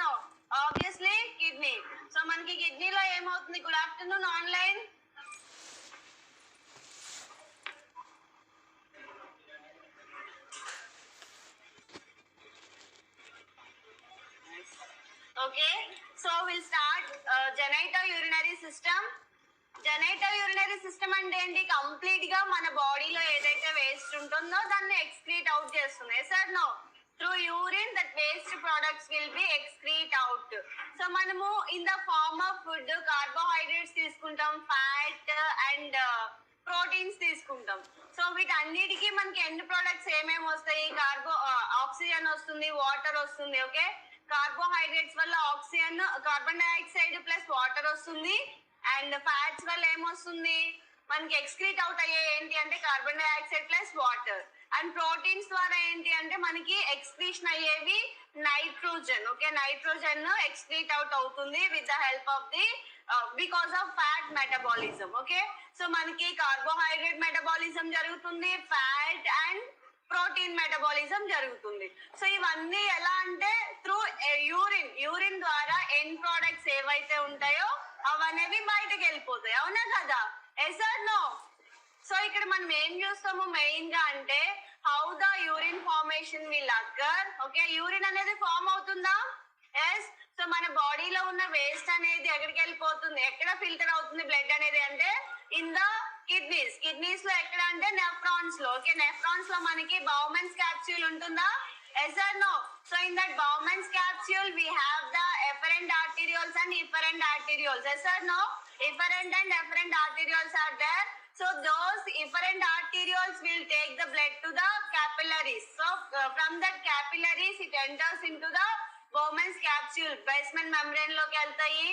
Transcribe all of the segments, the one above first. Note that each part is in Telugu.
నో? Obviously kidney. సో మనకి కిడ్నీలో ఏమవుతుంది? Good afternoon online. Okay, so we'll start genitourinary system. Genitourinary system అంటే ఏంటి? కంప్లీట్ గా మన బాడీలో ఏదైతే వేస్ట్ ఉంటుందో దాన్ని ఎక్స్క్రీట్ అవుట్ చేస్తుంది. Sir no, through urine that waste products will be excrete out. So మనము in the form of food carbohydrates తీసుకుంటాం, ఫ్యాట్ అండ్ ప్రోటీన్స్ తీసుకుంటాం. సో వీటన్నిటికీ మనకి ఎండ్ ప్రొడక్ట్స్ ఏమేమి వస్తాయి? ఆక్సిజన్ వస్తుంది, వాటర్ వస్తుంది. ఓకే, కార్బోహైడ్రేట్స్ వల్ల oxygen, carbon dioxide plus water and. అండ్ ఫ్యాట్స్ వల్ల ఏమొస్తుంది? మనకి ఎక్స్క్రీట్ అవుట్ అయ్యే ఏంటి అంటే carbon dioxide plus water. And proteins ద్వారా ఏంటి అంటే మనకి ఎక్స్క్రీషన్ అయ్యేవి nitrogen. Okay, nitrogen excrete out అవుతుంది with the help of the because of fat metabolism. Okay, so మనకి కార్బోహైడ్రేట్ మెటబాలిజం జరుగుతుంది, ఫ్యాట్ అండ్ ప్రోటీన్ మెటబాలిజం జరుగుతుంది. సో ఇవన్నీ ఎలా అంటే త్రూ యూరిన్ ద్వారా ఎండ్ ప్రోడక్ట్స్ ఏవైతే ఉంటాయో అవనేవి బయటకు వెళ్ళిపోతాయి. అవునా కదా? Yes or no? సో ఇక్కడ మనం ఏం చూస్తాము మెయిన్ గా అంటే how the urine formation will అక్కర్. Okay, urine అనేది ఫార్మ్ అవుతుందా? ఎస్. సో మన బాడీలో ఉన్న వేస్ట్ అనేది ఎక్కడికి వెళ్ళిపోతుంది? ఎక్కడ ఫిల్టర్ అవుతుంది బ్లడ్ అనేది అంటే ఇన్ ద కిడ్నీస్ లో. ఎక్కడ అంటే నెఫ్రాన్స్ లో. ఓకే, నెఫ్రాన్స్ లో మనకి బౌమెన్స్ క్యాప్సూల్ ఉంటుందా? Yes or no? So in that Bowman's capsule we have the efferent arterioles and efferent arterioles. Yes or no? Efferent and efferent arterioles are there. So those efferent arterioles will take the blood to the capillaries. So from that capillaries it enters into the Bowman's capsule. Basement membrane లోకి వెళ్తాయి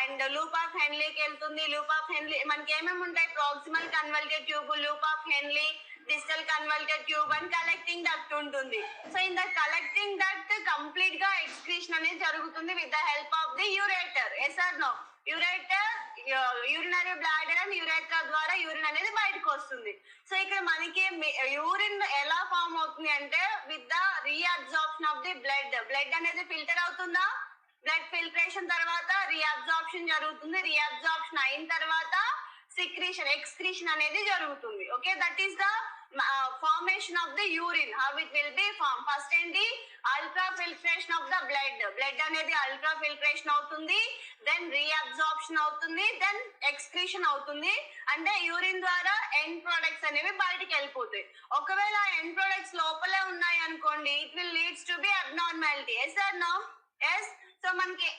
అండ్ లూప్ ఆఫ్ హెన్లీకి వెళ్తుంది. లూప్ ఆఫ్ హెన్లీ మనకి ఏమేమి ఉంటాయి? Proximal convoluted tube, loop of Henle, distal convoluted tube and collecting duct ఉంటుంది. So in the collecting duct complete గా ఎక్స్క్రీషన్ అనేది జరుగుతుంది with the help of the ureter. Yes or no? Ureter, urinary bladder and urethra ద్వారా యూరిన్ అనేది బయటకు వస్తుంది. సో ఇక్కడ మనకి యూరిన్ ఎలా ఫామ్ అవుతుంది అంటే with the reabsorption of the blood అనేది ఫిల్టర్ అవుతుందా? బ్లడ్ ఫిల్ట్రేషన్ తర్వాత రీఅబ్జార్ప్షన్ జరుగుతుంది. రీఅబ్జార్ప్షన్ అయిన తర్వాత ఎక్స్క్రీషన్ అనేది జరుగుతుంది. Okay, that is the formation of the urine. How it will be form? First ఏంటి? Ultra filtration of the blood అనేది అల్ట్రా ఫిల్ట్రేషన్ అవుతుంది, దెన్ రీఅబ్జార్ప్షన్ అవుతుంది, దెన్ ఎక్స్క్రీషన్ అవుతుంది. అంటే యూరిన్ ద్వారా ఎండ్ ప్రొడక్ట్స్ అనేవి బయటికి వెళ్ళిపోతాయి. ఒకవేళ ఎండ్ ప్రొడక్ట్స్ లోపలే ఉన్నాయి అనుకోండి, it will leads to be abnormality. Yes or no? Yes. So మనకి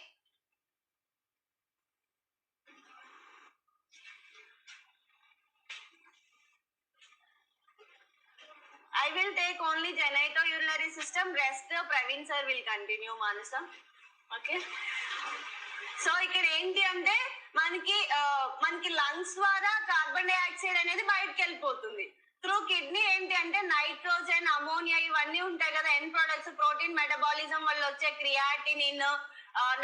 I will take only genitourinary system. Rest Praveen sir will continue. Manasa. Okay. So ఇక్కడ ఏంటి అంటే మనకి లంగ్స్ ద్వారా కార్బన్ డైఆక్సైడ్ అనేది బయటకు వెళ్ళిపోతుంది. త్రూ కిడ్నీ ఏంటి అంటే నైట్రోజన్, అమోనియా ఇవన్నీ ఉంటాయి కదా ఎండ్ ప్రొడక్ట్స్. ప్రోటీన్ మెటబాలిజం వల్ల వచ్చే క్రియాటినిన్,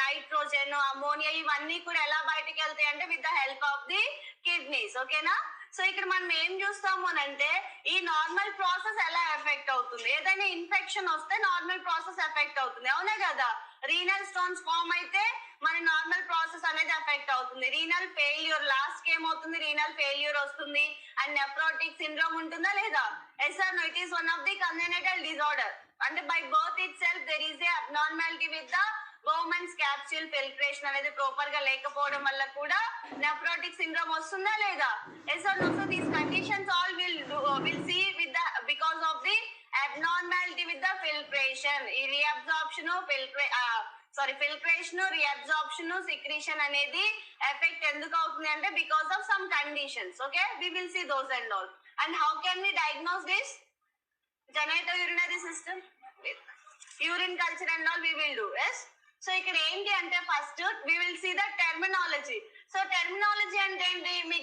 నైట్రోజన్, అమోనియా ఇవన్నీ కూడా ఎలా బయటకు వెళ్తాయి అంటే with the help of the kidneys. ఓకేనా? సో ఇక్కడ మనం ఏం చూస్తాము అంటే ఈ నార్మల్ ప్రాసెస్ ఎలా ఎఫెక్ట్ అవుతుంది? ఏదైనా ఇన్ఫెక్షన్ వస్తే నార్మల్ ప్రాసెస్ ఎఫెక్ట్ అవుతుంది. అవునా కదా? రీనల్ స్టోన్స్ ఫామ్ అయితే మన నార్మల్ ప్రాసెస్ అనేది ఎఫెక్ట్ అవుతుంది. రీనల్ ఫెయిల్యూర్, లాస్ట్ కి ఏమవుతుంది? రీనల్ ఫెయిల్యూర్ వస్తుంది అండ్ నెఫ్రోటిక్ సిండ్రోమ్ ఉంటుందా లేదా? Yes or no? It is one of the congenital disorder. అంటే by birth itself there is a abnormality with the Bowman's capsule filtration అనేది ప్రాపర్ గా లేకపోవడం వల్ల కూడా నెఫ్రోటిక్ సిండ్రోమ్ వస్తుందా లేదా? Yes or no? So these conditions all will see with the because of the abnormality with the filtration. ఈ రీఅబ్జార్ప్షన్, ఫిల్ట్రేషన్, రీఅబ్జార్ప్షన్, సెక్రీషన్ అనేది ఎఫెక్ట్ ఎందుకు అవుతుంది అంటే because of some conditions. Okay, we will see those and all. And how can we diagnose this genitourinary system? Urine culture and all we will do. Yes. So ఇక్కడ ఏంటి అంటే first we will see the terminology. So terminology అంటే ఏంటి?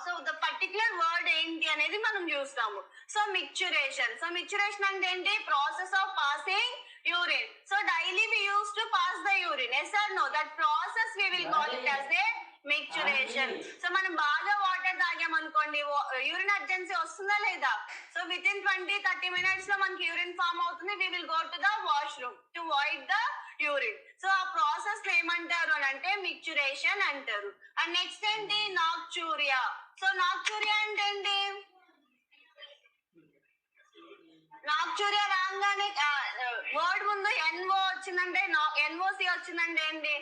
సో ద పర్టికులర్ వర్డ్ ఏంటి అనేది మనం చూస్తాము. So micturition. సో మిక్చురేషన్ అంటే ఏంటి? Process of passing urine. So daily we use to pass the urine. Yes or no? That process we will call it as a micturition. So మనం బాగా వాటర్ తాగామనుకోండి, యూరిన్ అర్జెన్సీ వస్తుందా లేదా? సో విత్ ఇన్ 20-30 minutes లో మనకి యూరిన్ ఫామ్ అవుతుంది. We will go to the washroom to void the urine. So ఆ ఫార్మేషన్ అంటారు. అండ్ నెక్స్ట్ ఏంటి, నాక్చూరియా. సో నాక్చూరియా అంటే ఏంటి, నాక్చూరియా రాగానే వర్డ్ ముందు ఎన్ఓ వచ్చిందంటే, ఎన్ఓసి వచ్చిందంటే ఏంటి,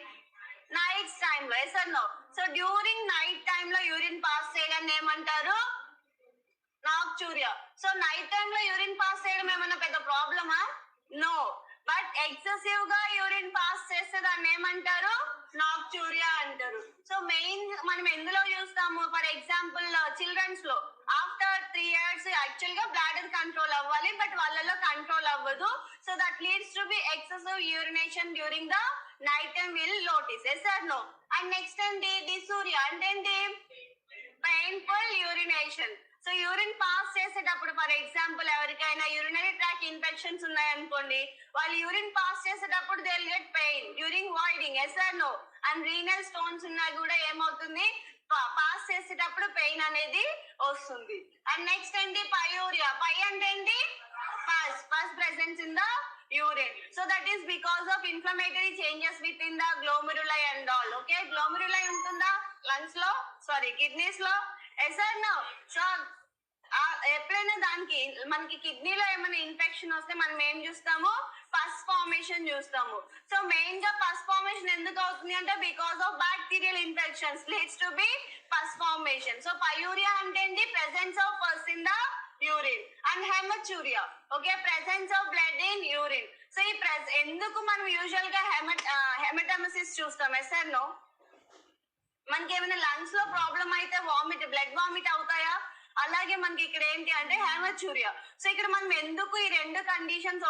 నైట్ టైమ్ లో. Yes or no? So during night time లో యూరిన్ పాస్ చేయడాన్ని ఏమంటారు, నాక్చూరియా. సో నైట్ టైమ్ లో యూరిన్ పాస్ చేయడం ఏమన్నా పెద్ద ప్రాబ్లమా, నో. బట్ ఎక్సెసివ్ గా యూరిన్ పాస్ చేస్తే దాన్ని ఏమంటారు, నాక్చూరియా అంటారు. సో మెయిన్ మనం ఎందులో చూస్తాము, ఫర్ ఎగ్జాంపుల్ చిల్డ్రన్స్ లో ఆఫ్టర్ 3 years యాక్చువల్ గా బ్లాడర్ కంట్రోల్ అవ్వాలి, బట్ వాళ్ళలో కంట్రోల్ అవ్వదు. So that leads to be excessive urination during the night time will notice. Yes or no? And next ఏంటి, డిసూరియా అంటే ఏంటి, painful urination. So urine pass చేసేటప్పుడు ఫర్ ఎగ్జాంపుల్ ఎవరికైనా యూరినరీ ట్రాక్ ఇన్ఫెక్షన్స్ ఉన్నాయనుకోండి, వాళ్ళు యూరిన్ పాస్ చేసేటప్పుడు they will get pain during voiding. Yes or no? And renal stones ఉన్నా కూడా ఏమవుతుంది, పాస్ చేసేటప్పుడు పెయిన్ అనేది వస్తుంది. అండ్ నెక్స్ట్ ఏంటి, పయూరియా. పై అంటే ఏంటి, first presence in the urine. So that is because of inflammatory changes within the glomeruli and all. Okay, glomeruli untunda lungs lo, sorry, kidneys lo. Yes or no? So ఎప్పుడైనా దానికి మనకి కిడ్నీలో ఏమైనా ఇన్ఫెక్షన్ వస్తే మనం ఏం చూస్తాము, పస్ ఫార్మేషన్ చూస్తాము. సో మెయిన్ గా పస్ ఫార్మేషన్ ఎందుకు అవుతుంది అంటే, because of bacterial infections leads to be pus formation. So pyuria అంటే ఏంటి, presence of pus in the urine. And hematuria, okay, presence of blood in urine. So ఈ ఎందుకు మనం యూజువల్ గా హెమటమిసిస్ చూస్తాం. Yes or no? మనకి ఏమైనా లంగ్స్ లో ప్రాబ్లం అయితే బ్లడ్ వామిట్ అవుతాయా, అలాగే మనకి ఇక్కడ ఏంటి అంటే హెమచురియా. సో ఇక్కడ మనం ఎందుకు ఈ రెండు కండిషన్స్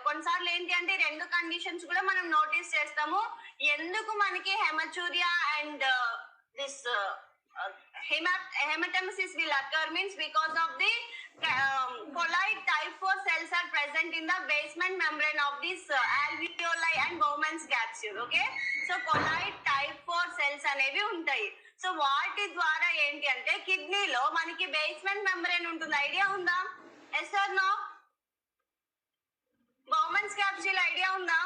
కొన్నిసార్లు ఏంటి అంటే ఈ రెండు కండిషన్స్ కూడా మనం నోటీస్ చేస్తాము. ఎందుకు మనకి hematuria and this hematemesis will occur means because of the colloid type 4 cells are present in the basement membrane of this alveoli and Bowman's capsule. Okay, so colloid type 4 cells అనేవి ఉంటాయి. సో వాటి ద్వారా ఏంటి అంటే కిడ్నీలో మనకి బేస్మెంట్ మెంబ్రేన్ ఉంటుంది. ఐడియా ఉందా? Yes or no? Bowman's capsule idea ఉందా?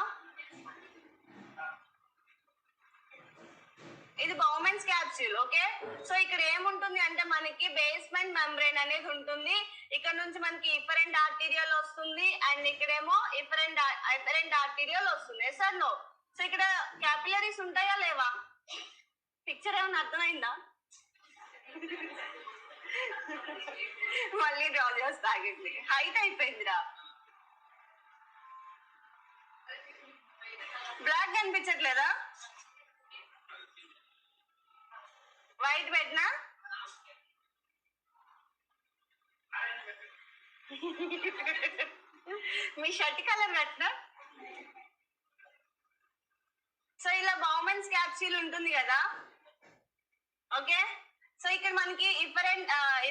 ఇది బౌమన్స్ క్యాప్సూల్. ఓకే, సో ఇక్కడ ఏముంటుంది అంటే మనకి బేస్మెంట్ మెంబ్రేన్ అనేది ఉంటుంది. ఇక్కడ నుంచి మనకి ఇఫరెంట్ ఆర్టీరియల్ వస్తుంది అండ్ ఇక్కడేమో ఇఫరెంట్ ఆర్టీరియల్ వస్తుంది. Yes or no? సో ఇక్కడ క్యాపిలరీస్ ఉంటాయా లేవా? పిక్చర్ ఏమైనా అర్థమైందా? మళ్ళీ డ్రా చేస్తా, ఆగండి, హైట్ అయిపోయిందిరా. బ్లాక్ కనిపించట్లేదా? వైట్ పెట్టినా? మీ షర్ట్ కలర్ పెట్టినా? సో ఇలా బౌమన్స్ క్యాప్సూల్ ఉంటుంది కదా. ఓకే, సో ఇక్కడ మనకి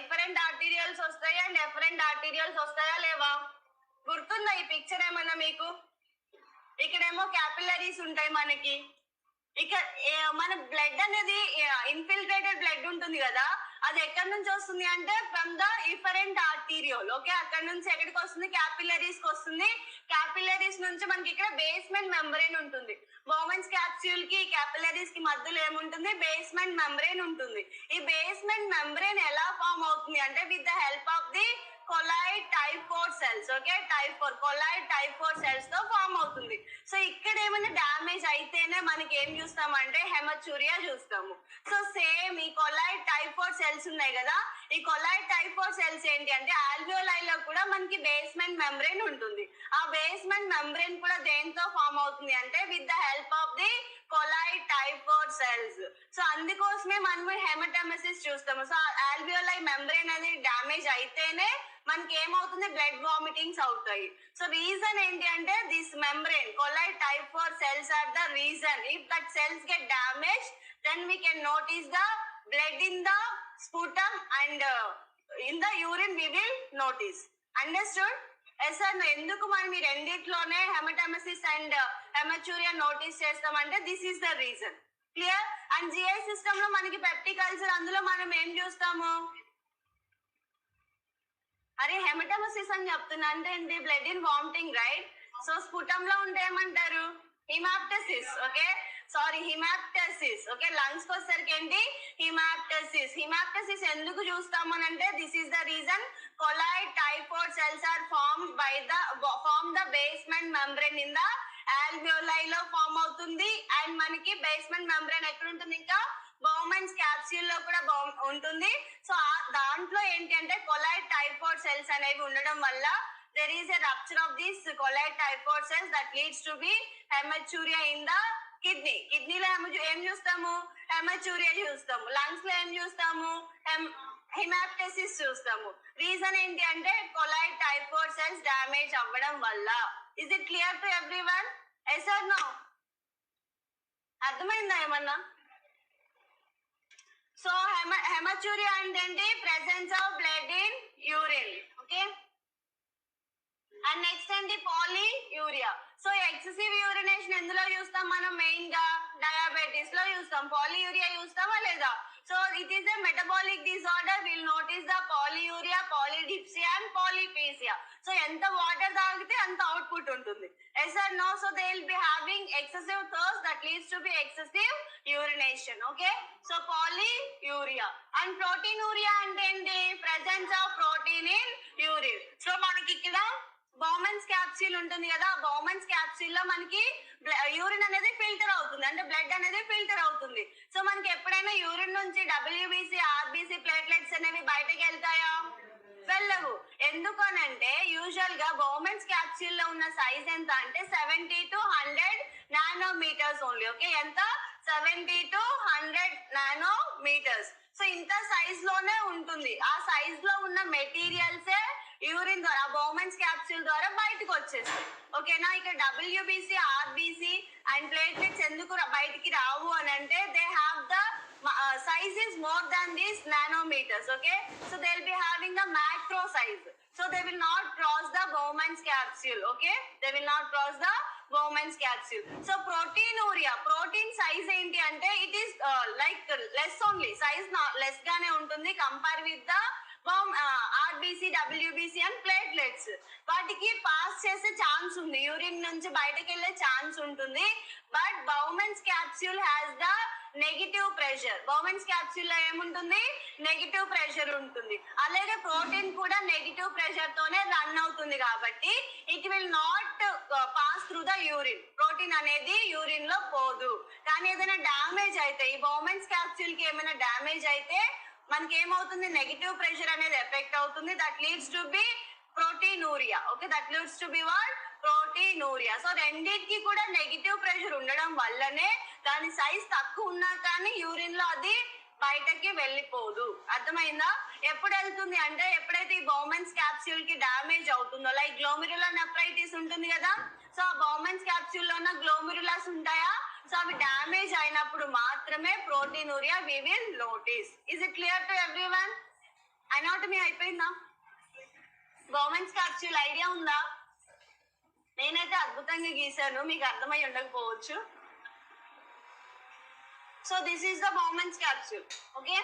ఇఫరెంట్ ఆర్టీరియల్స్ వస్తాయి అండ్ ఎఫరెంట్ ఆర్టీరియల్స్ వస్తాయా లేవా? గుర్తుందా ఈ పిక్చర్ ఏమన్నా మీకు? ఇక్కడేమో క్యాపిలరీస్ ఉంటాయి మనకి. ఇక మన బ్లడ్ అనేది ఇన్ఫిల్ట్రేటెడ్ బ్లడ్ ఉంటుంది కదా, అది ఎక్కడి నుంచి వస్తుంది అంటే from the efferent arteriole. Okay, అక్కడ నుంచి ఎక్కడికి వస్తుంది, క్యాపిలరీస్ కి వస్తుంది. క్యాపిలరీస్ నుంచి మనకి ఇక్కడ బేస్మెంట్ మెంబ్రేన్ ఉంటుంది. బౌమన్స్ క్యాప్సూల్ కి క్యాపిలరీస్ కి మధ్యలో ఏముంటుంది, బేస్మెంట్ మెంబ్రేన్ ఉంటుంది. ఈ బేస్మెంట్ మెంబ్రేన్ ఎలా ఫామ్ అవుతుంది అంటే with the help of the colloid type 4 cells. Okay, colloid type 4 cells తో ఫామ్ అవుతుంది. సో ఇక్కడ ఏమైనా డ్యామేజ్ అయితేనే మనకి ఏం చూస్తామంటే హెమచురియా చూస్తాము. సో సేమ్ ఈ కొలాయిడ్ టైప్ 4 సెల్స్ ఉన్నాయి కదా, ఈ కొలాయిడ్ టైప్ 4 సెల్స్ ఏంటి అంటే ఆల్వియోలై లో కూడా మనకి బేస్మెంట్ మెంబ్రేన్ ఉంటుంది. ఆ బేస్మెంట్ మెంబ్రేన్ కూడా దేంతో ఫామ్ అవుతుంది అంటే with the help of the colloid type 4 cells. So అందుకోసమే మనము హెమటమిసిస్ చూస్తాము. సో ఆల్వియోలై మెంబ్రేన్ అనేది డ్యామేజ్ అయితేనే మనకి ఏమవుతుంది, బ్లడ్ వామిటింగ్స్ అవుతాయి. సో రీజన్ ఏంటి అంటే this membrane colloid type 4 cells are the reason. If that cells get damaged, then we can notice the blood in the sputum and in the urine we will notice. Understood? Yes sir. ఎందుకు మనం ఈ రెండిట్లోనే హెమటమిసిస్ అండ్ హెమచురియా నోటీస్ చేస్తామంటే this is the reason. Clear? And GI system లో మనకి పెప్టిక్ అల్సర్, అందులో మనం ఏం చూస్తాము, అరే హెమటమిసిస్ అని చెప్తున్నా అంటే ఏంటి, blood in vomiting, right? So sputum లో ఉంటే ఏమంటారు, hemoptysis. Okay, sorry hemoptysis. Okay, lungs కి వచ్చేసరికి ఏంటి హిమాప్టసిస్. హిమాప్టసిస్ ఎందుకు చూస్తాము అని అంటే this is the reason colloid typhoid cells are form the basement membrane in the alveoli లో ఫార్మ్ అవుతుంది. అండ్ మనకి బేస్మెంట్ మెంబ్రేన్ ఎక్కడ ఉంటుంది, ఇంకా బౌమెన్స్ క్యాప్సూల్ లో కూడా ఉంటుంది. సో దాంట్లో ఏంటి అంటే కొలాయిడ్ టైఫాయిడ్ సెల్స్ అనేవి ఉండడం వల్ల there is a rupture of these colloid typhoid cells that leads to be hematuria in the kidney. Kidney లో ఏం చూస్తాము, హెమచూరియా చూస్తాము. లంగ్స్ లో ఏం చూస్తాము, హిమాప్టసిస్ చూస్తాము. రీజన్ ఏంటి అంటే కొలాయిడ్ టైఫాయిడ్ సెల్స్ డ్యామేజ్ అవ్వడం వల్ల. Is it clear to everyone? Yes or no? అర్థమైందా ఏమన్నా? సో హెమచూరియా అంటే presence of blood in urine. Okay, and next ఏంటి పాలీయూరియా. సో ఎక్సెసివ్ యూరినేషన్ ఎందులో చూస్తాం మనం, మెయిన్ గా డయాబెటీస్ లో చూస్తాం. పాలీయూరియా చూస్తామా లేదా? So it is a metabolic disorder. Will notice the polyuria, polydipsia and polyphagia. So ఎంత వాటర్ తాగితే అంత అవుట్పుట్ ఉంటుంది. Yes or no? So they will be having excessive thirst that leads to be excessive urination. Okay, so polyuria. And proteinuria అంటే ఏంటి, presence of protein in urine. So మనకి ఇక్కడ బౌమెన్స్ క్యాప్సూల్ ఉంటుంది కదా, ఆ బౌమెన్స్ క్యాప్సూల్ లో మనకి యూరిన్ అనేది ఫిల్టర్ అవుతుంది, అంటే బ్లడ్ అనేది ఫిల్టర్ అవుతుంది. సో మనకి ఎప్పుడైనా యూరిన్ నుంచి డబ్ల్యూబీసీ, ఆర్బీసీ, ప్లేట్లెట్స్ అనేవి బయటకు వెళ్తాయా? వెళ్ళవు. ఎందుకనంటే యూజువల్ గా బౌమెన్స్ క్యాప్సూల్ లో ఉన్న సైజ్ ఎంత అంటే 70 to 100 నానోమీటర్స్ ఓన్లీ. ఓకే, ఎంత? 70 to 100 నానోమీటర్స్. సో ఇంత సైజ్ లోనే ఉంటుంది. ఆ సైజ్ లో ఉన్న మెటీరియల్సే యూరిన్ ద్వారా, బౌమెన్స్ క్యాప్సూల్ ద్వారా బయటకు వచ్చేస్తాయి. ఓకేనా? ఇక్కడ డబ్ల్యూబీసీ, ఆర్బీసీ అండ్ ప్లేట్లెట్స్ ఎందుకు బయటికి రావు అని అంటే they have the size is more than these nanometers. Okay, so they will be having the macro size, so they will not cross the Bowman's capsule. Okay, they will not cross the Bowman's capsule. So proteinuria, protein size enti ante it is like less only, size not less gaane untundi compare with the RBC, WBC and platelets. వాటికి పాస్ చేసే ఛాన్స్ ఉంది, యూరిన్ నుంచి బయటకు వెళ్ళే ఛాన్స్ ఉంటుంది. But Bowman's capsule has the negative pressure. Bowman's capsule లో ఏముంటుంది, నెగిటివ్ ప్రెషర్ ఉంటుంది. అలాగే ప్రోటీన్ కూడా నెగిటివ్ ప్రెషర్ తోనే రన్ అవుతుంది కాబట్టి it will not pass through the urine. Protein అనేది యూరిన్ లో పోదు. కానీ ఏదైనా డ్యామేజ్ అయితే, ఈ బౌమెన్స్ క్యాప్సూల్ కి ఏమైనా డ్యామేజ్ అయితే మనకి ఏమవుతుంది, నెగిటివ్ ప్రెషర్ అనేది ఎఫెక్ట్ అవుతుంది. That leads to be proteinuria. Okay, that leads to be what, proteinuria. So రెండింటికి కూడా నెగిటివ్ ప్రెషర్ ఉండడం వల్లనే దాని సైజ్ తక్కువ ఉన్నా కానీ యూరిన్ లో అది బయటకి వెళ్ళిపోదు. అర్థమైందా? ఎప్పుడు వెళ్తుంది అంటే ఎప్పుడైతే ఈ బౌమెన్స్ క్యాప్సూల్ కి డ్యామేజ్ అవుతుందో, లైక్ గ్లోమెరులర్ నెఫ్రైటిస్ ఉంటుంది కదా, సో ఆ బౌమెన్స్ క్యాప్సూల్ లో ఉన్న గ్లోమెరులస్ ఉంటాయా, సో అవి డ్యామేజ్ అయినప్పుడు మాత్రమే proteinuria we will notice. Is it clear to everyone? Anatomy అయిపోయిందా? బౌమెన్స్ క్యాప్సూల్ ఐడియా ఉందా? నేనైతే అద్భుతంగా గీసాను, మీకు అర్థమై ఉండకపోవచ్చు. So this is the Bowman's capsule. Okay,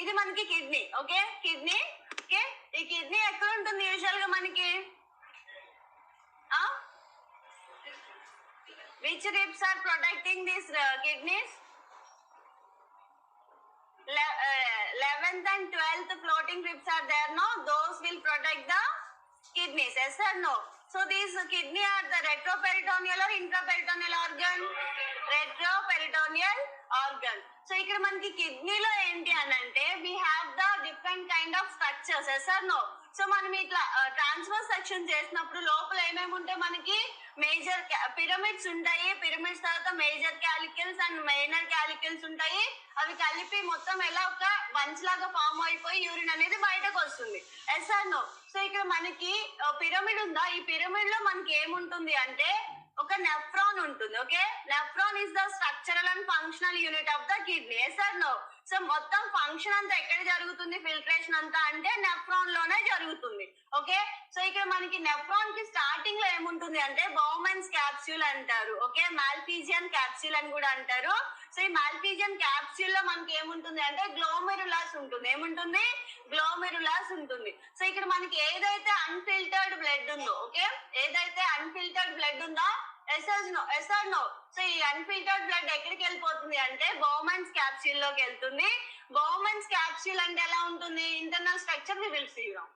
ఇది మనకి కిడ్నీ. Okay, kidney. ఓకే, ఈ కిడ్నీ ఎక్కడ ఉంటుంది యూజువల్ గా మనకి? Which ribs are protecting these kidneys? 11th and 12th floating ribs are there, no? Those will protect the kidneys. Yes or no? So these kidney are the retroperitoneal or intraperitoneal organ? Retroperitoneal organ. So ఇక్కడ మనకి కిడ్నీలో ఏంటి అని అంటే we have the different kind of structures. Yes or no? So మనం ఇట్లా ట్రాన్స్ఫర్ సెక్షన్ చేసినప్పుడు లోపల ఏమేమి ఉంటాయి, మనకి మేజర్ పిరమిడ్స్ ఉంటాయి. పిరమిడ్స్ తర్వాత మేజర్ క్యాలికల్స్ అండ్ మైనర్ క్యాలికల్స్ ఉంటాయి. అవి కలిపి మొత్తం ఎలా ఒక బంచ్ లాగా ఫామ్ అయిపోయి యూరిన్ అనేది బయటకు వస్తుంది. Yes or no? సో ఇక్కడ మనకి పిరమిడ్ ఉందా, ఈ పిరమిడ్ లో మనకి ఏముంటుంది అంటే ఒక నెఫ్రాన్ ఉంటుంది. Okay, nephron is the structural and functional unit of the kidney. Yes or no? So మొత్తం ఫంక్షన్ అంతా ఎక్కడ జరుగుతుంది, ఫిల్టరేషన్ అంతా అంటే నెఫ్రాన్ లోనే జరుగుతుంది. ఓకే, సో ఇక్కడ మనకి నెఫ్రాన్ కి స్టార్టింగ్ లో ఏముంటుంది అంటే బౌమెన్స్ క్యాప్స్యూల్ అంటారు. ఓకే, మాల్పీజియన్ క్యాప్స్యూల్ అని కూడా అంటారు. సో ఈ మాల్పీజియన్ క్యాప్స్యూల్ లో మనకి ఏముంటుంది అంటే గ్లోమెరులాస్ ఉంటుంది. ఏముంటుంది? గ్లోమెరులాస్ ఉంటుంది. సో ఇక్కడ మనకి ఏదైతే అన్ఫిల్టర్డ్ బ్లడ్ ఉందో, ఓకే, ఏదైతే అన్ఫిల్టర్డ్ బ్లడ్ ఉందో ఎస్ ఆర్ నో. సో ఈ అన్ఫిల్టర్డ్ బ్లడ్ ఎక్కడికి వెళ్ళిపోతుంది అంటే బౌమెన్స్ క్యాప్స్యూల్ లోకి వెళ్తుంది. బౌమెన్స్ క్యాప్స్యూల్ అంటే ఎలా ఉంటుంది? Internal structure we will see now.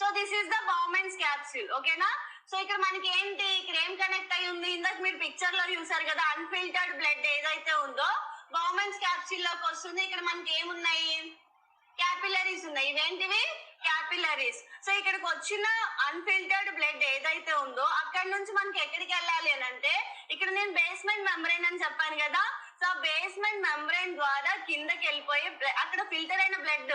So this is the Bowman's capsule. ఓకేనా? సో ఇక్కడ మనకి ఏంటి, ఇక్కడ ఏం కనెక్ట్ అయి ఉంది? ఇందాక మీరు పిక్చర్ లో చూసారు కదా, అన్ఫిల్టర్డ్ బ్లడ్ ఏదైతే ఉందో బౌమెన్స్ క్యాప్స్యూల్ లోకి వస్తుంది. ఇక్కడ మనకి ఏమున్నాయి? క్యాపిలరీస్ ఉన్నాయి. ఇవేంటివి? క్యాపిలరీస్. సో ఇక్కడికి వచ్చిన అన్ఫిల్టర్డ్ బ్లడ్ ఏదైతే ఉందో అక్కడ నుంచి మనకి ఎక్కడికి వెళ్ళాలి అని అంటే, ఇక్కడ నేను బేస్మెంట్ మెంబ్రెయిన్ అని చెప్పాను కదా. సో బేస్మెంట్ మెంబ్రెయిన్ ద్వారా కిందకి వెళ్ళిపోయి అక్కడ ఫిల్టర్ అయిన బ్లడ్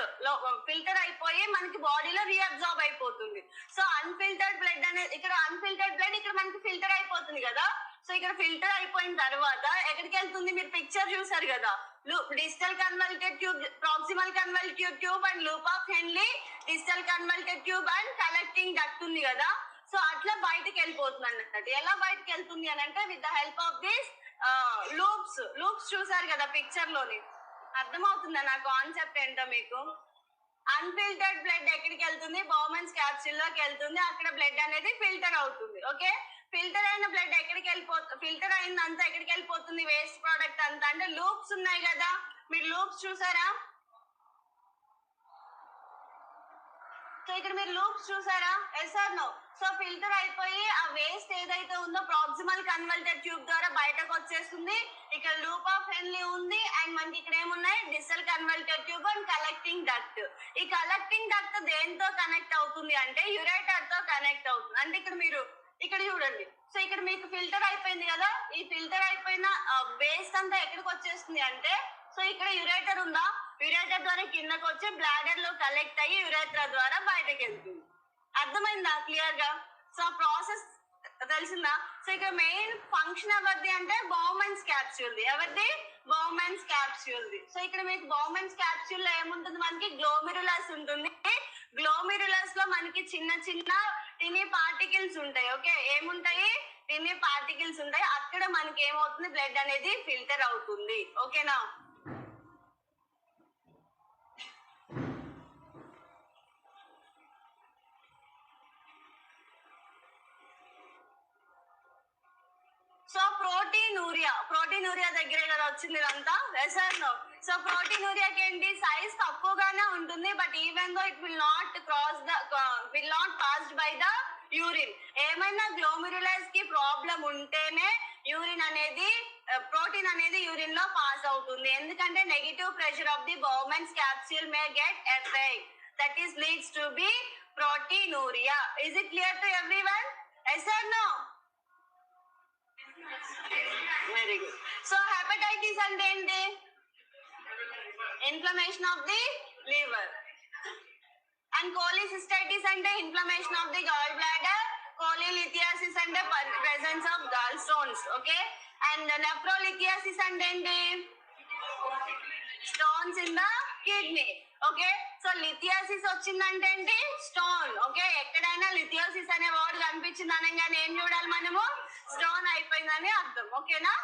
ఫిల్టర్ అయిపోయి మనకి బాడీలో రీఅబ్జార్బ్ అయిపోతుంది. సో అన్ఫిల్టర్డ్ బ్లడ్ అనేది ఇక్కడ అన్ఫిల్టర్డ్ బ్లడ్ ఇక్కడ మనకి ఫిల్టర్ అయిపోతుంది కదా. సో ఇక్కడ ఫిల్టర్ అయిపోయిన తర్వాత ఎక్కడికి వెళ్తుంది? మీరు పిక్చర్ చూసారు కదా, digital convoluted tube, proximal convoluted tube and loop of Henle, digital convoluted tube and collecting duct ఉంది కదా. సో అట్లా బయటకు వెళ్ళిపోతుంది అన్నట్టు. ఎలా బయటకు వెళ్తుంది అని అంటే with the help of this loops చూసారు కదా పిక్చర్ లోని. అర్థమవుతుందా నా కాన్సెప్ట్ ఏంటో మీకు? అన్ఫిల్టర్డ్ బ్లడ్ ఎక్కడికి వెళ్తుంది? బౌమెన్స్ క్యాప్సూల్ లోకి వెళ్తుంది. అక్కడ బ్లడ్ అనేది ఫిల్టర్ అవుతుంది. ఓకే, ఫిల్టర్ అయిన బ్లడ్ ఎక్కడికి వెళ్ళిపోతుంది? ఫిల్టర్ అయిందంతా ఎక్కడికి వెళ్ళిపోతుంది? వేస్ట్ ప్రోడక్ట్ అంతా అంటే లూప్స్ ఉన్నాయి కదా, మీరు లూప్స్ చూసారా? సో ఇక్కడ మీరు లూప్స్ చూసారా? Yes or no? So filter అయిపోయి ఆ వేస్ట్ ఏదైతే ఉందో ప్రాక్సిమల్ కన్వల్టెడ్ ట్యూబ్ ద్వారా బయటకు వచ్చేస్తుంది. ఇక్కడ లూప్ ఆఫ్ హెన్లీ ఉంది అండ్ మనకి ఇక్కడ ఏమున్నాయి? Digital convoluted tube and collecting duct. ఈ కలెక్టింగ్ డక్ట్ దేంతో కనెక్ట్ అవుతుంది అంటే యురేటర్ తో కనెక్ట్ అవుతుంది. అంటే ఇక్కడ మీరు ఇక్కడ చూడండి. సో ఇక్కడ మీకు ఫిల్టర్ అయిపోయింది కదా, ఈ ఫిల్టర్ అయిపోయిన వేస్ట్ అంతా ఎక్కడికి వచ్చేస్తుంది అంటే, సో ఇక్కడ యురేటర్ ఉందా, యురేటర్ ద్వారా కిందకు వచ్చి బ్లాడర్ లో కలెక్ట్ అయ్యి యురేత్రా ద్వారా బయటకు వెళ్తుంది. అర్థమైందా క్లియర్ గా? సో ప్రాసెస్ తెలిసిందా? సో ఇక్కడ మెయిన్ ఫంక్షన్ ఎవరిది అంటే బౌమెన్స్ క్యాప్స్యూల్ ది. ఎవరిది? Bowman's capsule the. సో ఇక్కడ మీకు బౌమెన్స్ క్యాప్స్యూల్ లో ఏముంటుంది? మనకి గ్లోమెరులస్ ఉంటుంది. గ్లోమెరులస్ లో మనకి చిన్న చిన్న టినీ పార్టికల్స్ ఉంటాయి. ఓకే, ఏముంటాయి? టినీ పార్టికల్స్ ఉంటాయి. అక్కడ మనకి ఏమవుతుంది? బ్లడ్ అనేది ఫిల్టర్ అవుతుంది. ఓకేనా? సో ప్రోటీనూరియా దగ్గరే కదా వచ్చింది ఇదంతా. Yes or no? సో ప్రోటీనూరియాకి ఏంటి? సైజ్ తక్కువగానే ఉంటుంది. But even though it will not passed by the urine. ఏమైనా గ్లోమెరులస్ కి ప్రాబ్లం ఉంటేనే ప్రోటీన్ అనేది యూరిన్ లో పాస్ అవుతుంది. ఎందుకంటే negative pressure of the Bowman's capsule may get effect. That is leads to be proteinuria. Is it clear to everyone? Yes or no? Very good. So hepatitis అంటే ఏంటి? Inflammation of the liver. And cholecystitis అంటే inflammation of the gall bladder. Cholelithiasis అంటే presence of gall stones. Okay, and nephrolithiasis అంటే ఏంటి? Stones in the kidney. Okay, so lithiasis వచ్చిందంటే ఏంటి? స్టోన్. ఓకే, ఎక్కడైనా లిథియోసిస్ అనే వర్డ్ కనిపించింది అనగానే ఏం చూడాలి మనము? స్టోన్ అయిపోయిందని అర్థం. ఓకేనా?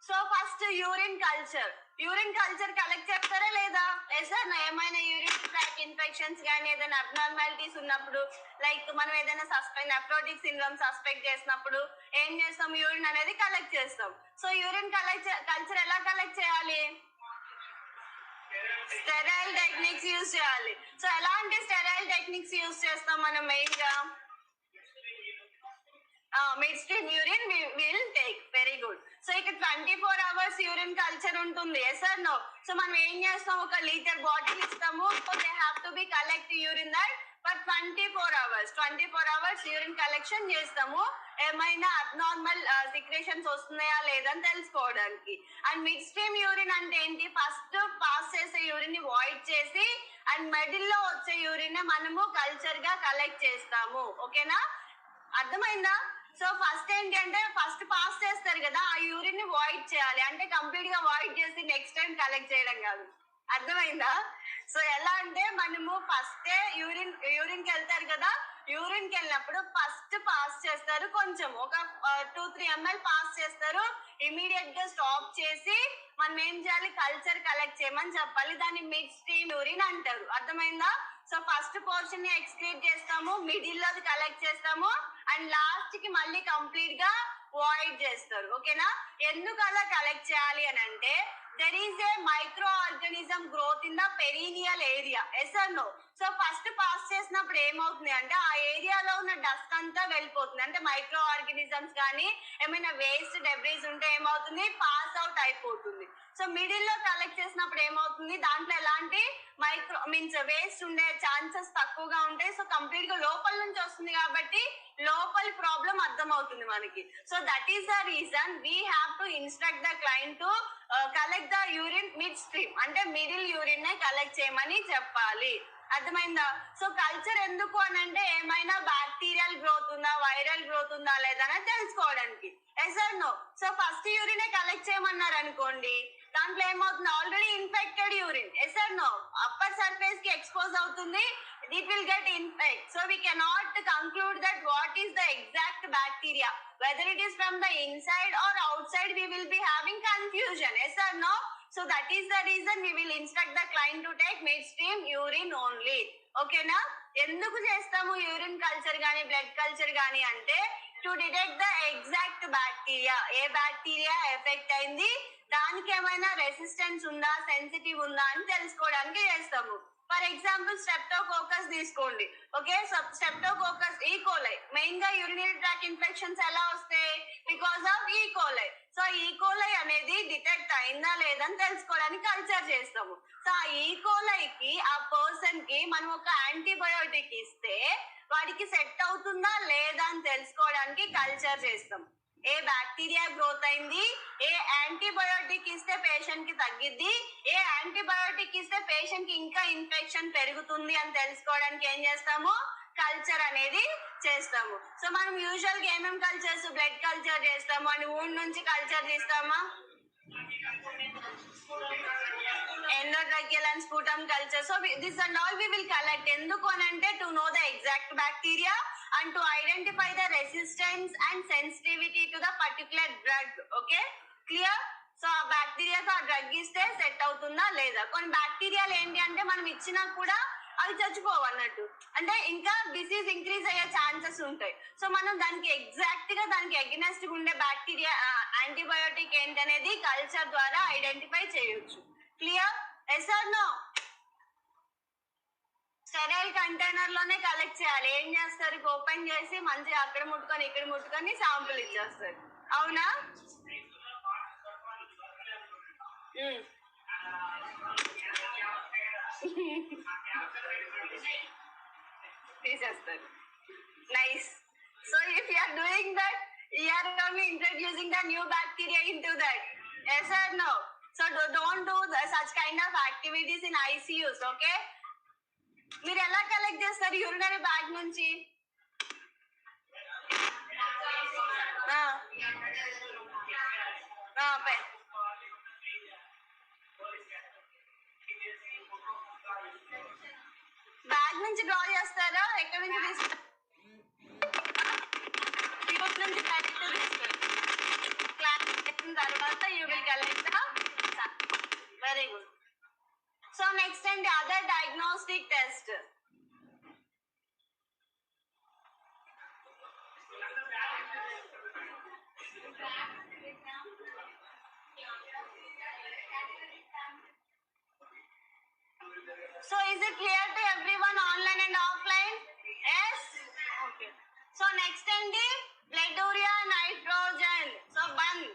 So first urine culture collect చేస్తారా లేదా? సార్ ఏమైనా యూరిన్ ట్రాక్ ఇన్ఫెక్షన్స్ కానీ ఏదైనా అబ్నార్మాలిటీస్ ఉన్నప్పుడు, లైక్ మనం ఏదైనా నెఫ్రోటిక్ సిండ్రోమ్ సస్పెక్ట్ చేసినప్పుడు ఏం చేస్తాం? యూరిన్ అనేది కలెక్ట్ చేస్తాం. సో యూరిన్ కల్చర్ ఎలా కలెక్ట్ చేయాలి? స్టెరైల్ టెక్నిక్స్ యూజ్ చేయాలి. సో ఎలాంటి స్టెరైల్ టెక్నిక్స్ యూజ్ చేస్తాం మనం మెయిన్ గా? Mid stream urine will take. Very good. So ఇక్కడ 24 hours యూరిన్ కల్చర్ ఉంటుంది. Yes or no? సో మనం ఏం చేస్తాం? ఒక లీటర్ బాటిల్ ఇస్తాము. So they have to be collect urine that for 24 hours urine collection చేస్తాము. ఏమైనా అబ్నార్మల్ సిక్రేషన్స్ వస్తున్నాయా లేదని తెలుసుకోవడానికి. అండ్ మిడ్ స్ట్రీమ్ యూరిన్ అంటే ఏంటి? ఫస్ట్ పాస్ చేసే యూరిన్ ని వాయిడ్ చేసి అండ్ మిడిల్ లో వచ్చే యూరిన్ మనము కల్చర్ గా కలెక్ట్ చేస్తాము. ఓకేనా? అర్థమైందా? సో ఫస్ట్ ఏంటి అంటే ఫస్ట్ పాస్ చేస్తారు కదా, ఆ యూరిన్ ని వాయిడ్ చేయాలి. అంటే కంప్లీట్ గా వాయిడ్ చేసి నెక్స్ట్ టైం కలెక్ట్ చేయడం కాదు. అర్థమైందా? సో ఎలా అంటే మనము ఫస్ట్ యూరిన్ కి వెళ్తారు కదా, యూరిన్ కి వెళ్ళినప్పుడు ఫస్ట్ పాస్ చేస్తారు, కొంచెం ఒక 2-3 ml పాస్ చేస్తారు. ఇమీడియట్ గా స్టాప్ చేసి మనం ఏం చేయాలి, కల్చర్ కలెక్ట్ చేయమని చెప్పాలి. దాన్ని మిడ్ స్ట్రీమ్ యూరిన్ అంటారు. అర్థమైందా? సో ఫస్ట్ పోర్షన్ ని ఎక్స్క్రీట్ చేస్తాము, మిడిల్ లో కలెక్ట్ చేస్తాము, అండ్ లాస్ట్ కి మళ్ళీ కంప్లీట్ గా వాయిడ్ చేస్తారు. ఓకేనా? ఎందుకు అలా కలెక్ట్ చేయాలి అని అంటే there is a micro organism growth in the perineal area. Yes or no? So first pass చేసినప్పుడు ఏమవుతుంది అంటే ఆ ఏరియాలో ఉన్న డస్ట్ అంతా వెళ్ళిపోతుంది. అంటే మైక్రో ఆర్గానిజమ్స్ కానీ ఏమైనా వేస్ట్ డెబ్రీస్ ఉంటే ఏమవుతుంది, పాస్ అవుట్ అయిపోతుంది. సో మిడిల్ లో కలెక్ట్ చేసినప్పుడు ఏమవుతుంది, దాంట్లో ఎలాంటి వేస్ట్ ఉండే ఛాన్సెస్ తక్కువగా ఉంటాయి. సో కంప్లీట్ గా లోపల నుంచి వస్తుంది కాబట్టి లోపలి ప్రాబ్లం అర్థం అవుతుంది మనకి. So that is the reason we have to instruct the client to collect the urine mid stream, అంటే మిడిల్ యూరిన్ నే కలెక్ట్ చేయమని చెప్పాలి. అర్థమైందా? సో కల్చర్ ఎందుకు అని అంటే ఏమైనా బ్యాక్టీరియల్ గ్రోత్ ఉందా, వైరల్ గ్రోత్ ఉందా లేదా అని తెలుసుకోవడానికి. Yes or no? So first urine collect చేయమన్నారు అనుకోండి, దాంట్లో ఏమవుతుంది, already infected urine. Yes or no? Upper surface కి ఎక్స్పోజ్ అవుతుంది, it will get infect. So we cannot conclude that what is the exact bacteria, whether it is from the inside or outside, we will be having confusion. Yes or no? So that is the reason we will instruct the client to take midstream urine only. Okay na? ఎందుకు చేస్తాము యూరిన్ కల్చర్ గానీ బ్లడ్ కల్చర్ గానీ అంటే to detect the exact bacteria, A bacteria effect అయింది, దానికి ఏమైనా రెసిస్టెన్స్ ఉందా, సెన్సిటివ్ ఉందా అని తెలుసుకోవడానికి చేస్తాము. ఫర్ ఎగ్జాంపుల్ స్ట్రెప్టోకోకస్ తీసుకోండి. ఓకే, స్ట్రెప్టోకోకస్ ఈకోలై మెయిన్ గా యూరినరీ ట్రాక్ ఇన్ఫెక్షన్స్ ఎలా వస్తాయి, because of E. coli. So E. coli అనేది డిటెక్ట్ అయిందా లేదని తెలుసుకోవడానికి కల్చర్ చేస్తాము. సో ఆ ఈకోలైకి ఆ పర్సన్ కి మనం ఒక యాంటీబయోటిక్ ఇస్తే వాడికి సెట్ అవుతుందా లేదా అని తెలుసుకోవడానికి కల్చర్ చేస్తాం. ఏ బ్యాక్టీరియా గ్రోత్ అయింది, ఏ యాంటీబయోటిక్ ఇస్తే పేషెంట్ కి తగ్గిద్ది, ఏ యాంటీబయోటిక్ ఇస్తే పేషెంట్ కి ఇంకా ఇన్ఫెక్షన్ పెరుగుతుంది అని తెలుసుకోవడానికి ఏం చేస్తాము, కల్చర్ అనేది చేస్తాము. సో మనం యూజువల్ గా ఏమేమి కల్చర్స్, బ్లడ్ కల్చర్ చేస్తాము అండ్ ఊండ్ నుంచి కల్చర్ తీస్తామా, endotracheal and sputum culture. So this and all we will collect. ఎందుకు అని అంటే to know the exact bacteria and to identify the resistance and sensitivity to the particular drug. Okay, clear? So ఆ బ్యాక్టీరియాతో ఆ డ్రగ్ ఇస్తే సెట్ అవుతుందా లేదా. కొన్ని బ్యాక్టీరియాలు ఏంటి అంటే మనం ఇచ్చినా కూడా అవి చచ్చిపోవు అన్నట్టు, అంటే ఇంకా డిసీజ్ ఇంక్రీజ్ అయ్యే ఛాన్సెస్ ఉంటాయి. సో మనం దానికి ఎగ్జాక్ట్ గా దానికి అగెనెస్ట్ ఉండే బ్యాక్టీరియా యాంటీబయోటిక్ ఏంటనేది కల్చర్ ద్వారా ఐడెంటిఫై చేయొచ్చు. Clear? Yes or no? Sterile container లోనే కలెక్ట్ చేయాలి. ఏం చేస్తారు, ఓపెన్ చేసి మంచిగా అక్కడ ముట్టుకొని ఇక్కడ ముట్టుకొని శాంపుల్ ఇచ్చేస్తారు. అవునా? తీసేస్తారు. Nice. So if you are doing that, you are only introducing the new bacteria into that. Yes or no? So don't do such kind of activities in ICUs. Okay, మీరు ఎలా కలెక్ట్ చేస్తారు యూరినరీ బ్యాగ్ నుంచి? బ్యాగ్ నుంచి డ్రా చేస్తారా, ఎక్కడి నుంచి తీస్తారు? ట్యూబ్ నుంచి డైరెక్ట్ తీస్తారు. క్లాస్ చేసిన తర్వాత you will collect. Very good. So next and the other diagnostic test. So is it clear to everyone, online and offline? Yes? Okay. So next and the blood urea nitrogen. So one.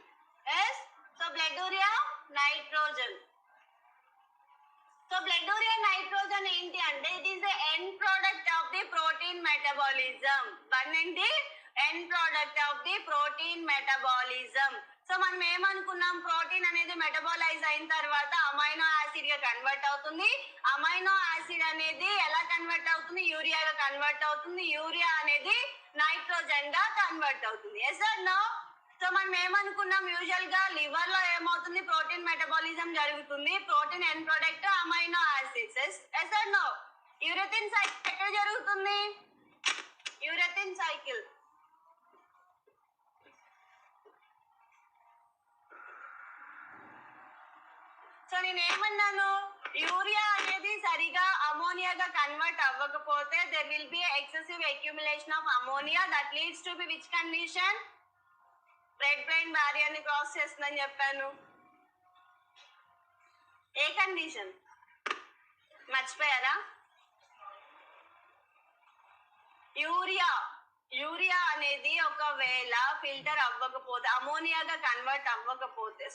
Yes? So blood urea nitrogen. So blood urea nitrogen ఏంటి అంటే it is the end product of the protein metabolism. One ఏంటి? End product of the protein metabolism. So మనం ఏమనుకున్నాం, ప్రోటీన్ అనేది మెటబాలైజ్ అయిన తర్వాత అమైనో యాసిడ్ గా కన్వర్ట్ అవుతుంది. అమైనో యాసిడ్ అనేది ఎలా కన్వర్ట్ అవుతుంది, యూరియాగా కన్వర్ట్ అవుతుంది. యూరియా అనేది నైట్రోజన్ గా కన్వర్ట్ అవుతుంది. Yes or no? సో మనం ఏమనుకున్నాం, యూజువల్ గా లివర్ లో ఏమవుతుంది, ప్రోటీన్ మెటబాలిజం జరుగుతుంది. Protein end product amino acids. Yes or no? Ornithine cycle ఎక్కడ జరుగుతుంది, యూరథిన్ సైకిల్. సో నేను ఏమన్నాను, యూరియా అనేది సరిగా అమోనియాగా కన్వర్ట్ అవ్వకపోతే there will be excessive accumulation of ammonia that leads to be which condition, blood brain barrier ని క్రాస్ చేస్తుందని చెప్పాను. ఏ కండిషన్ మర్చిపోయారా? యూరియా అనేది ఒకవేళ ఫిల్టర్ అవ్వకపోతే, అమోనియాగా కన్వర్ట్ అవ్వకపోతే,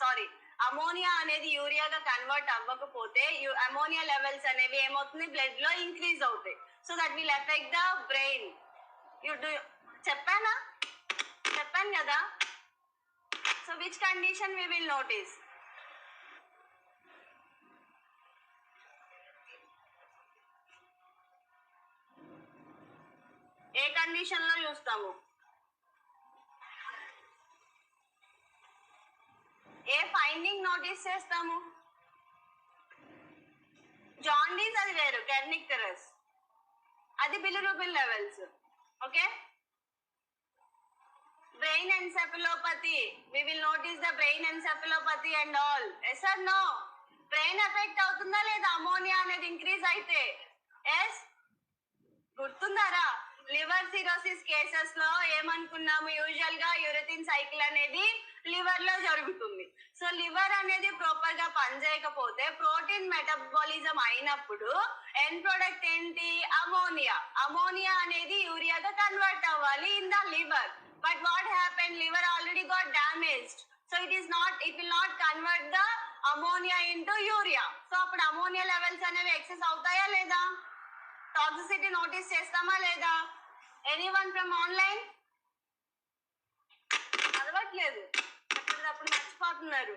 అమోనియా అనేది యూరియాగా కన్వర్ట్ అవ్వకపోతే అమోనియా లెవెల్స్ అనేవి ఏమవుతుంది, బ్లడ్ లో ఇంక్రీజ్ అవుతాయి. So that will effect the brain. చెప్పాను కదా. So which condition we will notice, ఏ కండిషన్ లో చూస్తాము, ఏ ఫైండింగ్ నోటీస్ చేస్తాము? జాండీస్ అది వేరు, కెర్నిక్టరస్ అది bilirubin levels. Okay, brain encephalopathy, we will notice the brain encephalopathy and all. yes or no? Brain effect అవుతుందా లేదా అమోనియా అనేది ఇంక్రీజ్ అయితే? ఎస్, గుర్తుందారా? లివర్ సిరోసిస్ కేసెస్ లో ఏమనుకున్నాము, యూజువల్ గా యూరథిన్ సైకిల్ అనేది లివర్ లో జరుగుతుంది. సో లివర్ అనేది ప్రాపర్ గా పనిచేయకపోతే ప్రోటీన్ మెటబాలిజం అయినప్పుడు ఎండ్ ప్రొడక్ట్ ఏంటి, అమోనియా అనేది యూరియాగా కన్వర్ట్ అవ్వాలి in the liver. But what happen, liver already got damaged. So it will not convert the ammonia into urea. So అప్పుడు అమోనియా లెవెల్స్ అనేవి ఎక్సెస్ అవుతాయా లేదా? టాక్సిసిటీ నోటీస్ చేస్తామా లేదా? Anyone from online? చదవట్లేదు, ఎప్పటికప్పుడు మర్చిపోతున్నారు.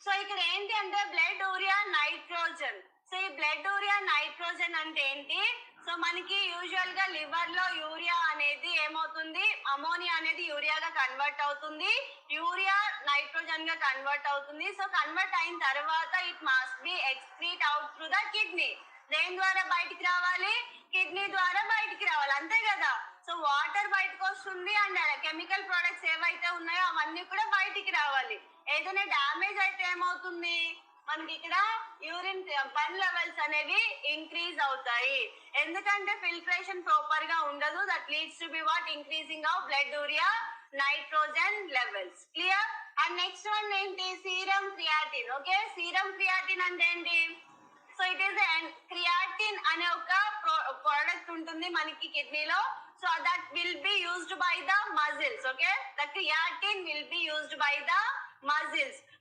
సో ఇక్కడ ఏంటి అంటే బ్లడ్ యూరియా నైట్రోజన్. సో ఈ బ్లడ్ యూరియా నైట్రోజన్ అంటే ఏంటి? సో మనకి యూజువల్ గా లివర్ లో యూరియా అనేది ఏమవుతుంది, అమోనియా అనేది యూరియాగా కన్వర్ట్ అవుతుంది, యూరియా నైట్రోజన్ గా కన్వర్ట్ అవుతుంది. సో కన్వర్ట్ అయిన తర్వాత it must be excrete out through the kidney. దేని ద్వారా బయటికి రావాలి, కిడ్నీ ద్వారా బయటికి రావాలి, అంతే కదా. సో వాటర్ బయటకు వస్తుంది అండ్ కెమికల్ ప్రొడక్ట్స్ ఏవైతే ఉన్నాయో అవన్నీ కూడా బయటికి రావాలి. ఏదైనా డ్యామేజ్ అయితే ఏమవుతుంది, మనకి ఇక్కడ యూరిన్ బన్ లెవెల్స్ అనేవి ఇంక్రీజ్ అవుతాయి. ఎందుకంటే ఫిల్ట్రేషన్ ప్రాపర్ గా ఉండదు. That leads to be what, increasing of blood urea nitrogen levels. Clear? And next one ఏంటి, serum creatine. Okay, serum creatine అంటే ఏంటి? సో ఇట్ ఈస్ క్రియాటిన్ అనే ఒక ప్రోడక్ట్ ఉంటుంది మనకి కిడ్నీలో. So that will be used by the muscles. Okay, the creatine will be used by the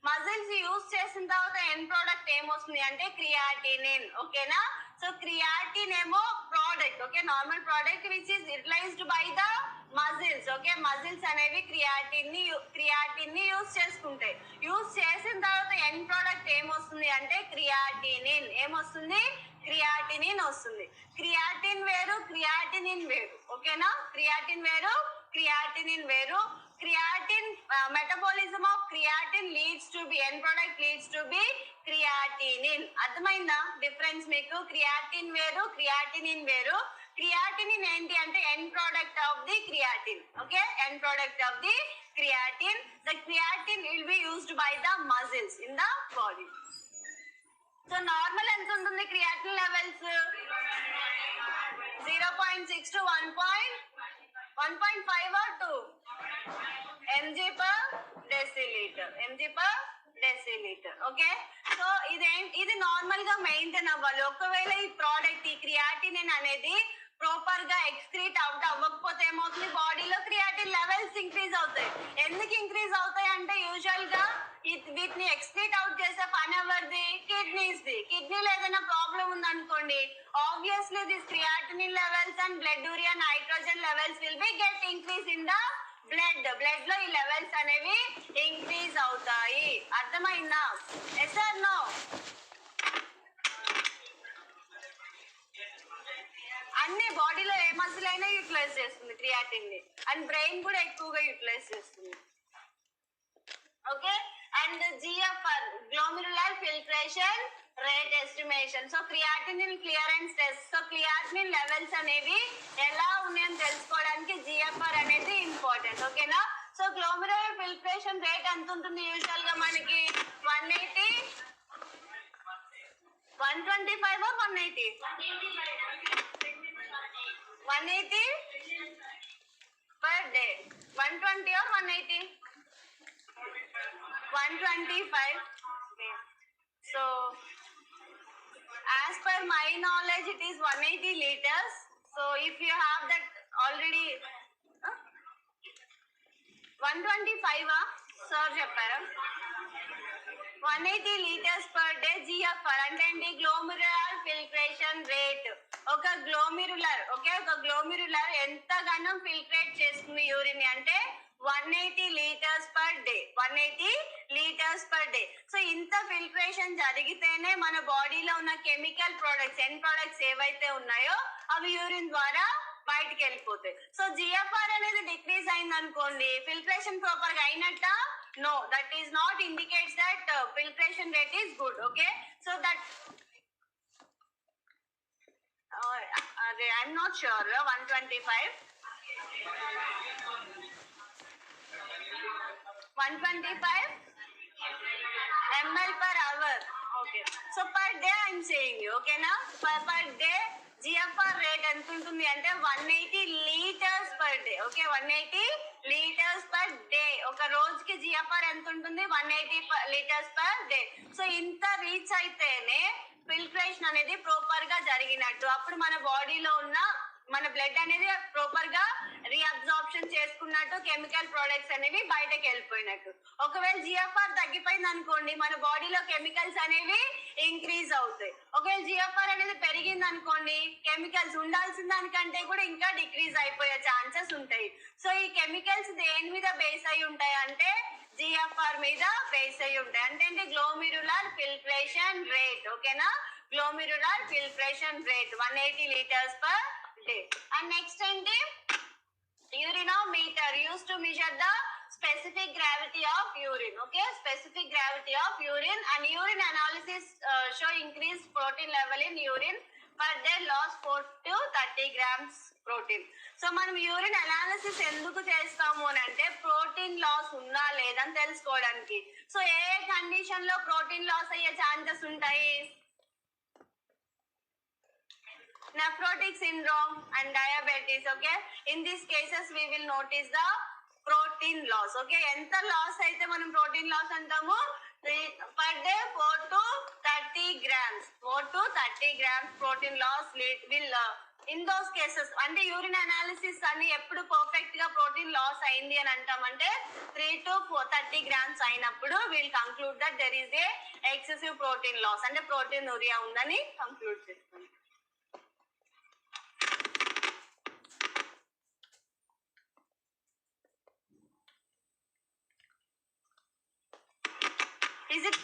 muscles use చేసిన తర్వాత ఎండ్ ప్రోడక్ట్ ఏమొస్తుంది అంటే క్రియాటినిన్. ఓకేనా? సో క్రియాటిన్ ఏమో product, okay, normal product which is utilised by the muscles. Okay, muscles అనేవి క్రియాటిన్ ని యూజ్ చేసుకుంటాయి. యూజ్ చేసిన తర్వాత ఎండ్ ప్రోడక్ట్ ఏమొస్తుంది అంటే క్రియాటినిన్. ఏమొస్తుంది? క్రియాటినిన్ వస్తుంది. క్రియాటిన్ వేరు, క్రియాటినిన్ వేరు. ఓకేనా? క్రియాటిన్ వేరు, క్రియాటినిన్ వేరు. Creatine, metabolism of creatine leads to be, end product leads to be creatinine. అర్థమైందా డిఫరెన్స్ మీకు? క్రియాటిన్ వేరు, క్రియాటినిన్ వేరు. క్రియాటినిన్ ఏంటి అంటే end product of the creatine. Okay, end product of the creatine. The creatine will be used by the muscles in the body. So normal ఎంత ఉంటుంది creatine levels? 0.6 to 1.5 or 2 mg per deciliter. Okay, so ఇది నార్మల్ గా మెయింటైన్ అవ్వాలి. ఒకవేళ ఈ ప్రోడక్ట్, ఈ క్రియాటినిన్ అనేది ప్రాపర్ గా ఎక్స్క్రీట్ అవుట్ అవ్వకపోతే ఏమవుతుంది, బాడీలో క్రియాటిన్ లెవెల్స్ ఇంక్రీజ్ అవుతాయి. ఎందుకు ఇంక్రీజ్ అవుతాయి అంటే యూజువల్ గా వీటిని ఎక్స్క్రీట్ అవుట్ చేసే పని ఎవరిది? కిడ్నీస్ ది. కిడ్నీలో ఏదైనా ప్రాబ్లం ఉందనుకోండి, obviously this creatinine levels and blood urea nitrogen levels will be get increase in the blood లో ఈ లెవెల్స్ అనేవి ఇంక్రీజ్ అవుతాయి. అర్థమైందా? Yes or no? అన్ని బాడీలో ఏ మజిల్ అయినా యూటిలైజ్ చేస్తుంది క్రియాటిన్ ని, అండ్ బ్రెయిన్ కూడా ఎక్కువగా యూటిలైజ్ చేస్తుంది. Okay, and GFR glomerular filtration rate estimation. So creatinine clearance test. So creatinine levels అనేవి ఎలా ఉన్నాయని తెలుసుకోవడానికి జిఎఫ్ఆర్ అనేది ఇంపార్టెంట్. ఓకేనా? సో గ్లోమెరులర్ ఫిల్ట్రేషన్ రేట్ ఎంత ఉంటుంది యూజువల్ గా మనకి? 180, 125 180? 180 per day. 120 or 180? 125. So as per my knowledge it is 180 liters. So if you have that already 125 sir చెప్పారా? 180 liters per day GFR అంటే ఏంటి? Glomerular filtration rate. ఒక గ్లోమెరులర్ ఎంతగానో ఫిల్ట్రేట్ చేస్తుంది యూరిన్ అంటే 180 liters per day. 180 liters per day. So ఇంత ఫిల్ట్రేషన్ జరిగితేనే మన బాడీలో ఉన్న కెమికల్ ప్రొడక్ట్స్, ఎండ్ ప్రొడక్ట్స్ ఏవైతే ఉన్నాయో అవి యూరిన్ ద్వారా బయటికి వెళ్ళిపోతాయి. సో జిఎఫ్ఆర్ అనేది డిక్రీజ్ అయింది అనుకోండి, ఫిల్ట్రేషన్ ప్రాపర్ గా అయినట్ట? No, that is not indicates that filtration rate is good. Okay, so that అదే I'm not sure. 125 ml per hour. Okay, so per day I'm saying you. Okay na? Per day GFR rate ఎంత ఉంటుంది అంటే 180 liters per day. Okay, 180 liters per day. ఒక రోజుకి GFR ఎంత ఉంటుంది? 180 liters per day. సో ఇంత రీచ్ అయితేనే ఫిల్ట్రేషన్ అనేది ప్రాపర్ గా జరిగినట్టు. అప్పుడు మన బాడీలో ఉన్న మన బ్లడ్ అనేది ప్రాపర్ గా రీఅబ్జార్ప్షన్ చేసుకున్నట్టు, కెమికల్ ప్రొడక్ట్స్ అనేవి బయటకు వెళ్ళిపోయినట్టు. ఒకవేళ జిఎఫ్ఆర్ తగ్గిపోయింది అనుకోండి, మన బాడీలో కెమికల్స్ అనేవి ఇంక్రీజ్ అవుతాయి. ఒకవేళ జిఎఫ్ఆర్ అనేది పెరిగింది అనుకోండి, కెమికల్స్ ఉండాల్సిన దానికంటే కూడా ఇంకా డిక్రీజ్ అయిపోయే ఛాన్సెస్ ఉంటాయి. సో ఈ కెమికల్స్ దేని మీద బేస్ అయి ఉంటాయి అంటే జిఎఫ్ఆర్ మీద బేస్ అయి ఉంటాయి. అంటే గ్లోమెరులర్ ఫిల్ట్రేషన్ రేట్. ఓకేనా? Glomerular filtration rate 180 liters per day. And next ఏంటి? urinometer used to measure the specific gravity of urine. Okay, specific gravity of urine, and urine analysis show increased protein level in urine per day, lost 4 to 30 grams protein. So మనం యూరిన్ అనాలిసిస్ ఎందుకు చేస్తాము అని అంటే ప్రోటీన్ లాస్ ఉందా లేదని తెలుసుకోవడానికి. సో ఏ కండిషన్ లో ప్రోటీన్ లాస్ అయ్యే ఛాన్సెస్ ఉంటాయి? nephrotic syndrome and diabetes. Okay, in these cases we will notice the protein loss. Okay, ఎంత లాస్ అయితే మనం ప్రోటీన్ లాస్ అంటాము? per day 4 to 30 grams. 4 to 30 grams protein loss will in those cases. అంటే యూరిన్ అనాలిసిస్ అని ఎప్పుడు పర్ఫెక్ట్ గా ప్రోటీన్ లాస్ అయింది అని అంటామంటే 3 to 30 grams అయినప్పుడు will conclude that there is a excessive protein loss, అంటే ప్రోటీన్ యూరియా ఉందని కంక్లూడ్ చేస్తాం. Is it